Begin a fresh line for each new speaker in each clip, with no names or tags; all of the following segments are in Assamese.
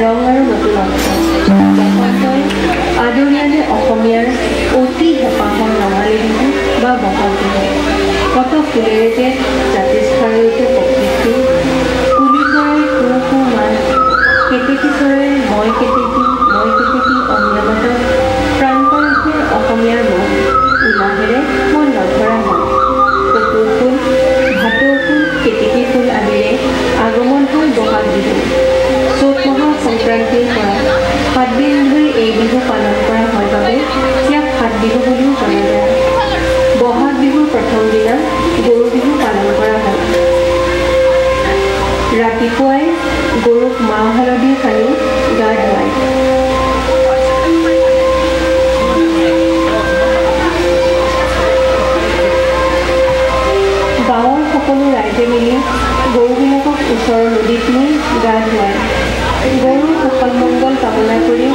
ৰং আৰু নতুনত্ব বসন্তই আদৰি আনে অসমীয়াৰ অতি হেঁপাহৰ ৰঙালী বিহু বা বহাগ বিহু। কত ফুলেৰে যে জাতিষ্কাৰ উঠে প্ৰকৃতি, কুলি চৰাইৰ কু কু মাত, কেতেকী চৰাইৰ মই কেতেকী অসমীয়া মাতত প্ৰাণ পাই উঠে অসমীয়াৰ মন। উলাহেৰে মন নধৰা হয়। কপৌ ফুল, ভাটৌ ফুল, কেতেকী ফুল আদিৰে আগমন হয় বহাগ বিহু। চ'ত মাহৰ সংক্ৰান্তিৰ পৰা 7 দিন ধৰি এই বিহু পালন কৰা হয় বাবে ইয়াক সাত বিহু বুলিও জনা যায়। বহাগ বিহুৰ প্ৰথম দিনা গৰু বিহু পালন কৰা হয়। ৰাতিপুৱাই গৰুক মাহ হালধি সানি গা ধুৱায়। গাঁৱৰ সকলো ৰাইজে মিলি গৰুবিলাকক ওচৰৰ নদীত নি গা ধুৱায়। গৰুৰ কুশল মংগল কামনা কৰি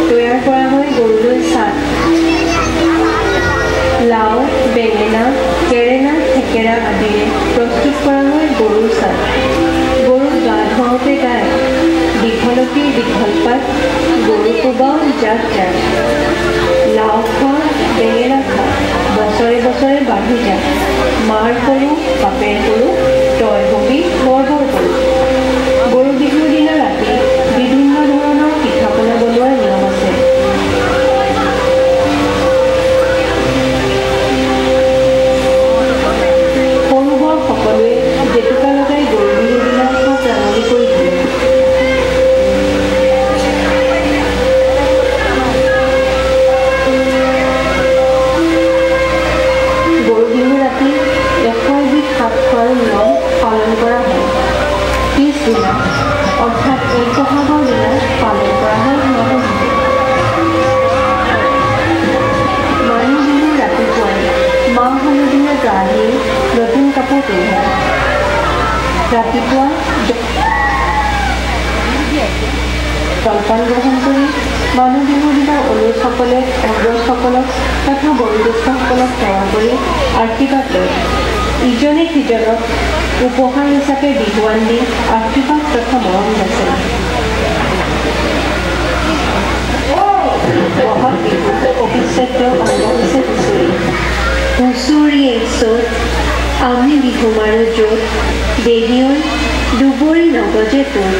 তৈয়াৰ কৰা হয় গৰুলৈ চাট। লাও, বেঙেনা, কেৰেলা, থেকেৰা আদিৰে প্ৰস্তুত কৰা হয় গৰুৰ চাট। গৰুক গা ধুৱাওঁতে গায় দীঘলতিৰ দীঘল পাত, গৰু কোবাও জাক জাক, লাও খোৱা, বেঙেনা খা, বছৰে বছৰে বাঢ়ি যা, মাৰ সৰু বাপেৰ সৰু, তই হবি বৰ বৰ সৰু। গৰু বিহুৰ দিনা ৰাতি বিভিন্ন ধৰণৰ পিঠা পনা বনোৱাৰ নিয়ম আছে। সৰু বৰ সকলোৱে জেতুকা লগাই গৰু বিহুৰ দিনা খুব ৰাঙলী কৰি দিয়ে। গৰু বিহুৰ ৰাতি 100 এবিধ শাক খোৱাৰ নিয়ম পালন কৰা হয়। পিছদিনা অৰ্থাৎ এই বহাগৰ দিনা পালন কৰা হয় মানুহ বিহু। মানুহ বিহুৰ ৰাতিপুৱাই মাহ হালধিৰে গা ধুই নতুন কাপোৰ পিন্ধায়। ৰাতিপুৱা জলপান গ্ৰহণ কৰি মানুহ বিহুৰ দিনা অনুজসকলে অগ্ৰজসকলক তথা বয়োজ্যেষ্ঠসকলক সেৱা কৰি আশীৰ্বাদ লয়। ইজনে সিজনক উপহাৰ হিচাপে বিহুৱান দি আশীৰ্বাদ তথা মৰম যাচে। বহাগ বিহুৰ অবিচ্ছেদ্য অংগ হৈছে হুঁচৰি। হুঁচৰিয়ে চ'ত আমি বিহু মাৰো য'ত, দেহিয়ৰ দুবৰি নগজে তোৰ।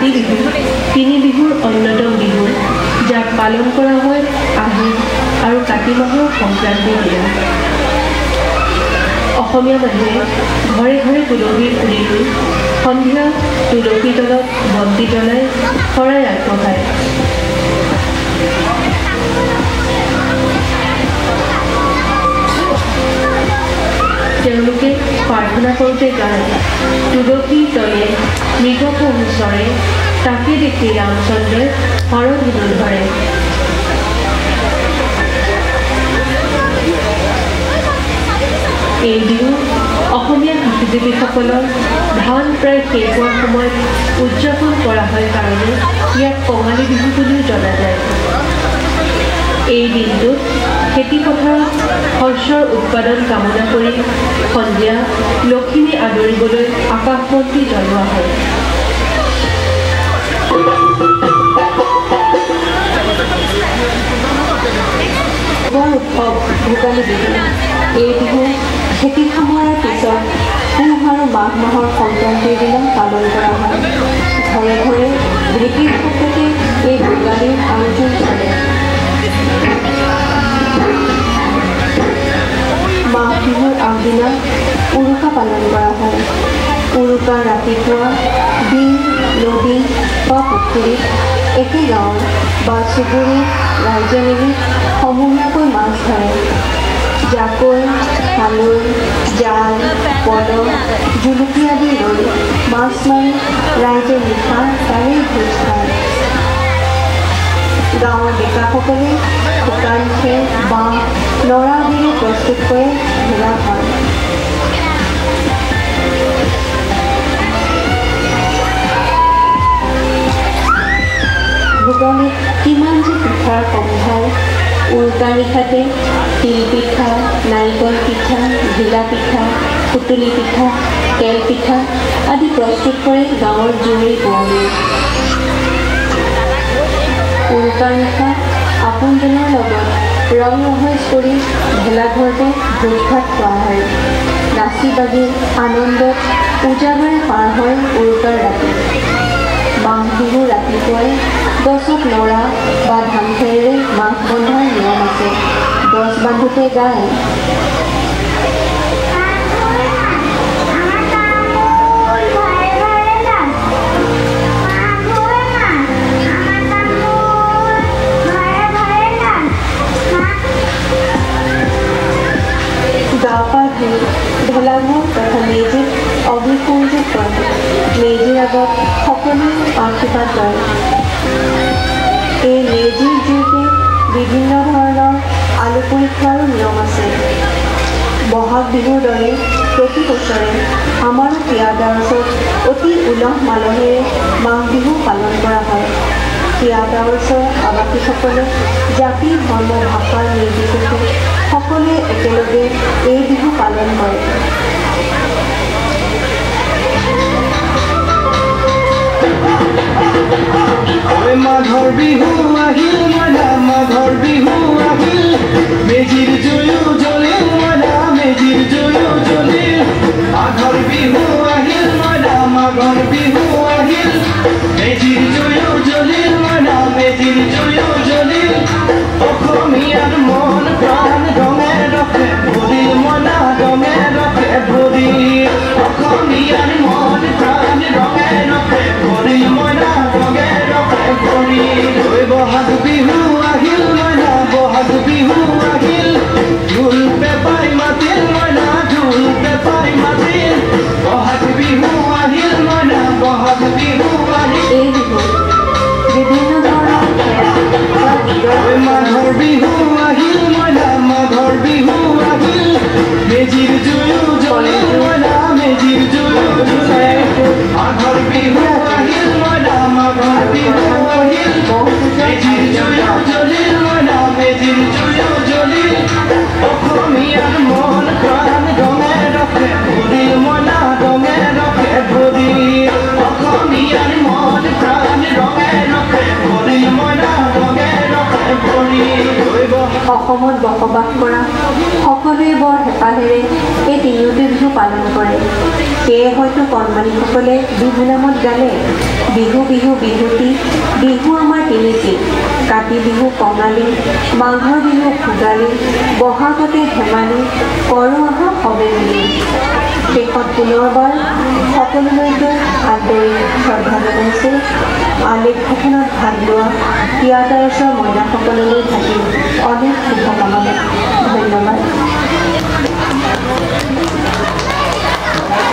কাতি বিহু তিনি বিহুৰ অন্যতম বিহু, যাক পালন কৰা হয় আহিন আৰু কাতি মাহৰ সংক্ৰান্তিৰ দিনা। অসমীয়া মানুহে ঘৰে ঘৰে তুলসীৰ পুলি ৰুই সন্ধিয়া তুলসী তলত বন্তি জ্বলাই শৰাই আগবঢ়ায়। তেওঁলোকে প্ৰাৰ্থনা কৰোঁতে গায়, তুলসীৰ তলে মৃগপহু চৰে, তাকে দেখি ৰামচন্দ্ৰই হৰধনু ধৰে। এই বিহু অসমীয়া কৃষিজীৱীসকলৰ ধান প্ৰায় শেষ হোৱাৰ সময়ত উদযাপন কৰা হয় কাৰণে ইয়াক কঙালী বিহু বুলিও জনা যায়। এই দিনটোত খেতিপথাৰত শস্যৰ উৎপাদন কামনা কৰি সন্ধিয়া লখিমী আদৰিবলৈ আকাশবন্তি জ্বলোৱা হয়। উৎসৱ ভোগালী বিহু। এই বিহু খেতি সামৰাৰ পিছত পুহ আৰু মাঘ মাহৰ সংক্ৰান্তিৰ দিনা পালন কৰা হয়। ঘৰে ঘৰে ঢেঁকীৰ শব্দতে এই ভোগালীৰ আয়োজন চলে। মাঘ বিহুৰ আগদিনা উৰুকা পালন কৰা হয়। উৰুকাৰ ৰাতিপুৱা বিল, নদী বা পুখুৰীত একে গাঁৱৰ বা চুবুৰীত ৰাইজে মিলি সমূহীয়াকৈ মাছ ধৰে। জাকৈ, খালৈ, জাল, পল, জুলুকি আদি লৈ মাছ মাৰি ৰাইজে নিশা তাৰেই ভোজ খায়। গাঁৱৰ ডেকাসকলে শুকান খেৰ, বাঁহ, নৰা আদিৰে প্ৰস্তুত কৰে ভেলা ঘৰ। ভোগালীত কিমান যে পিঠাৰ সম্ভাৰ। উৰুকাৰ নিশাতে তিল পিঠা, নাৰিকল পিঠা, ঘিলা পিঠা, সুতুলি পিঠা, তেল পিঠা আদি প্ৰস্তুত কৰে গাঁৱৰ জীয়ৰী বোৱাৰীয়ে। উৰুকাৰ নিশা আপোনজনৰ লগত ৰং ৰহইচ কৰি ভেলাঘৰতে ভোজ ভাত খোৱা হয়। নাচি বাগি আনন্দত উজাগৰে পাৰ হয় উৰুকাৰ ৰাতি। মাঘ বিহু ৰাতিপুৱাই গছত নৰা বা ধান খেৰেৰে মাঘ বন্ধাৰ নিয়ম আছে। গছ বান্ধোতে গায়, গা পা ধুই ভেলাঘৰ তথা মেজিত অগ্নিসংযোগ কৰে। মেজিৰ আগত সকলোৱে আশীৰ্বাদ লয়। এই মেজিৰ জুইতে বিভিন্ন ধৰণৰ আলু পুৰি খোৱাৰো নিয়ম আছে। বহাগ বিহুৰ দৰে প্ৰতি বছৰে আমাৰো টিয়াগাঁৱত অতি উলহ মালহেৰে মাঘ বিহু পালন কৰা হয়। টিয়াগাঁৱৰ আৱাসীসকলে জাতি, ধৰ্ম, ভাষাৰ নিৰ্বিশেষে সকলোৱে একেলগে এই বিহু পালন কৰে।
মাঘৰ বিহু আহিল, মইনা মাঘৰ বিহু আহিল, মেজিৰ জুয়ো জ্বলিল, মইনা মেজিৰ জুয়ো জ্বলিল। মাঘৰ বিহু আহিল, মইনা মাঘৰ বিহু আহিল, মেজিৰ জুয়ো জ্বলিল, মইনা মেজিৰ জুয়ো জ্বলিল। অসমীয়াৰ মন প্ৰাণ ৰঙে ৰখে ভৰিল, মইনা ৰঙে ৰখে ভৰিল। অসমীয়াৰ মন প্ৰাণ ৰঙে ৰখে ভৰিল, মইনা ৰঙে ৰখে ভৰিল। বহাগ বিহু আহিল, মইনা বহাগ বিহু আহিল, ঢোল পেঁপাই মাতিল, মইনা ঢোল পেঁপাই মাতিল। বহাগ বিহু আহিল, মইনা বহাগ বিহু আহিল।
এই বিহু বিভিন্ন ধৰণৰ
মাঘৰ বিহু আহিল, মইনা মাঘৰ বিহু আহিল, মেজিৰ জুয়ো জ্বলিল, মইনা মেজিৰ জুয়ো জ্বলিল। মাঘৰ বিহু আহিল, মইনা মাঘৰ বিহু আহিল, মেজিৰ জুয়ো জ্বলিল, মইনা মেজিৰ জুয়ো জ্বলিল। অসমীয়াৰ মন প্ৰাণ ৰঙে ৰখে ভৰিল, মইনা ৰঙে ৰখে ভৰিল। অসমীয়াৰ মন প্ৰাণ ৰঙে ৰখে ভৰিল, মইনা ৰঙে ৰখে ভৰিল।
অসমত বসবাস কৰা সকলো সকলোৱে বৰ হেঁপাহেৰে এই তিনিওটি বিহু পালন কৰে। সেয়ে হয়তো কণমানিসকলে বিহু নামত গালে বিহু বিহু বিহুতি, বিহু আমাৰ তিনিটি, কাতি বিহু কঙালী, মাঘৰ বিহু ভোগালী, বহাগতে ধেমালি, কৰোঁ আহা সবে মিলি। শেষত পুনৰবাৰ সকলোলৈকে আন্তৰিক শ্ৰদ্ধা জনাইছোঁ। আলেখ্যখনত ভাগ লোৱা থিয়েটাৰছৰ মহিলাসকললৈ থাকিল অনেক শুভকামনা।